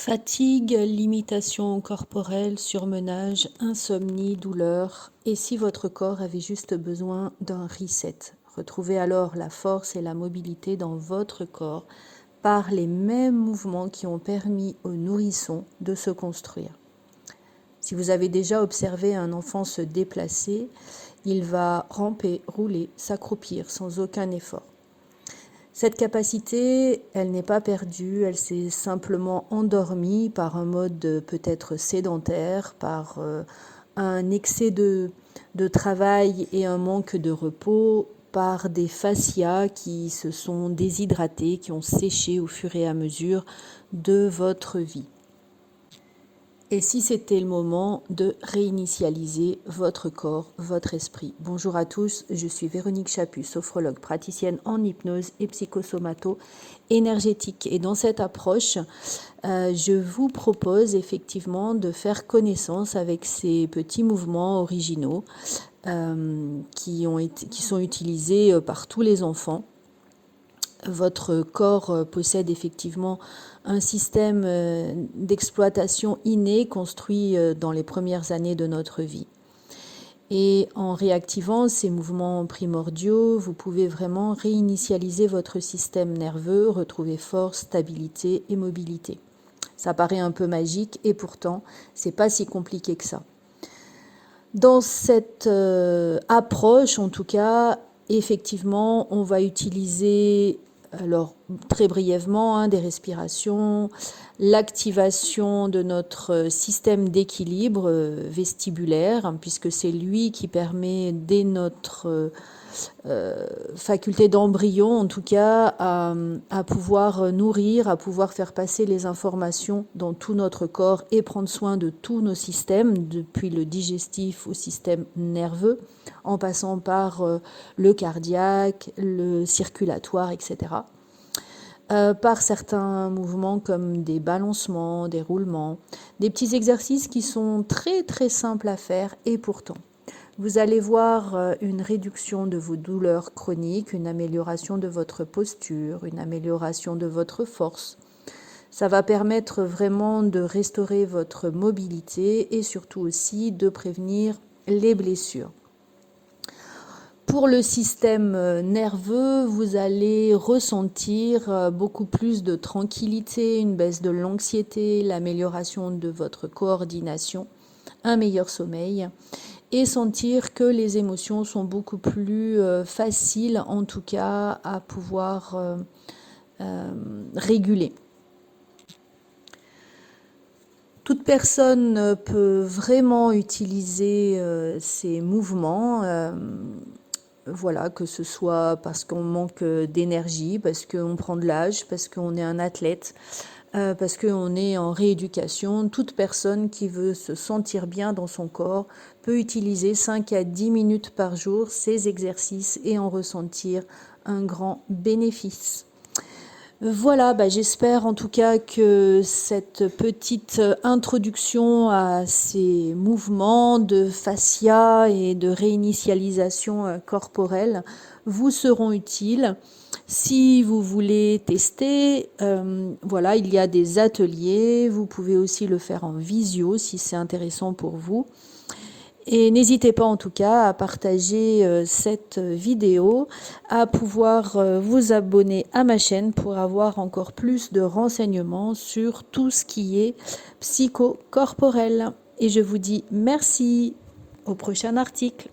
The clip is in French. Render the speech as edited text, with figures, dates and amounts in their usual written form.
Fatigue, limitation corporelle, surmenage, insomnie, douleur. Et si votre corps avait juste besoin d'un reset? Retrouvez alors la force et la mobilité dans votre corps par les mêmes mouvements qui ont permis aux nourrissons de se construire. Si vous avez déjà observé un enfant se déplacer, il va ramper, rouler, s'accroupir sans aucun effort. Cette capacité, elle n'est pas perdue, elle s'est simplement endormie par un mode peut-être sédentaire, par un excès de travail et un manque de repos, par des fascias qui se sont déshydratés, qui ont séché au fur et à mesure de votre vie. Et si c'était le moment de réinitialiser votre corps, votre esprit. Bonjour à tous, je suis Véronique Chaput, sophrologue, praticienne en hypnose et psychosomato-énergétique. Et dans cette approche, je vous propose effectivement de faire connaissance avec ces petits mouvements originaux qui sont utilisés par tous les enfants. Votre corps possède effectivement un système d'exploitation inné construit dans les premières années de notre vie. Et en réactivant ces mouvements primordiaux, vous pouvez vraiment réinitialiser votre système nerveux, retrouver force, stabilité et mobilité. Ça paraît un peu magique et pourtant, c'est pas si compliqué que ça. Dans cette approche, en tout cas, effectivement, on va utiliser, alors très brièvement, des respirations, l'activation de notre système d'équilibre vestibulaire, puisque c'est lui qui permet, dès notre faculté d'embryon, en tout cas, à pouvoir nourrir, à pouvoir faire passer les informations dans tout notre corps et prendre soin de tous nos systèmes, depuis le digestif au système nerveux, en passant par le cardiaque, le circulatoire, etc. Par certains mouvements comme des balancements, des roulements, des petits exercices qui sont très très simples à faire et pourtant vous allez voir une réduction de vos douleurs chroniques, une amélioration de votre posture, une amélioration de votre force. Ça va permettre vraiment de restaurer votre mobilité et surtout aussi de prévenir les blessures. Pour le système nerveux, vous allez ressentir beaucoup plus de tranquillité, une baisse de l'anxiété, l'amélioration de votre coordination, un meilleur sommeil et sentir que les émotions sont beaucoup plus faciles, en tout cas, à pouvoir réguler. Toute personne peut vraiment utiliser ces mouvements, voilà, que ce soit parce qu'on manque d'énergie, parce qu'on prend de l'âge, parce qu'on est un athlète, parce qu'on est en rééducation. Toute personne qui veut se sentir bien dans son corps peut utiliser 5 à 10 minutes par jour ces exercices et en ressentir un grand bénéfice. Voilà, j'espère en tout cas que cette petite introduction à ces mouvements de fascia et de réinitialisation corporelle vous seront utiles. Si vous voulez tester, voilà, il y a des ateliers, vous pouvez aussi le faire en visio si c'est intéressant pour vous. Et n'hésitez pas en tout cas à partager cette vidéo, à pouvoir vous abonner à ma chaîne pour avoir encore plus de renseignements sur tout ce qui est psychocorporel. Et je vous dis merci, au prochain article.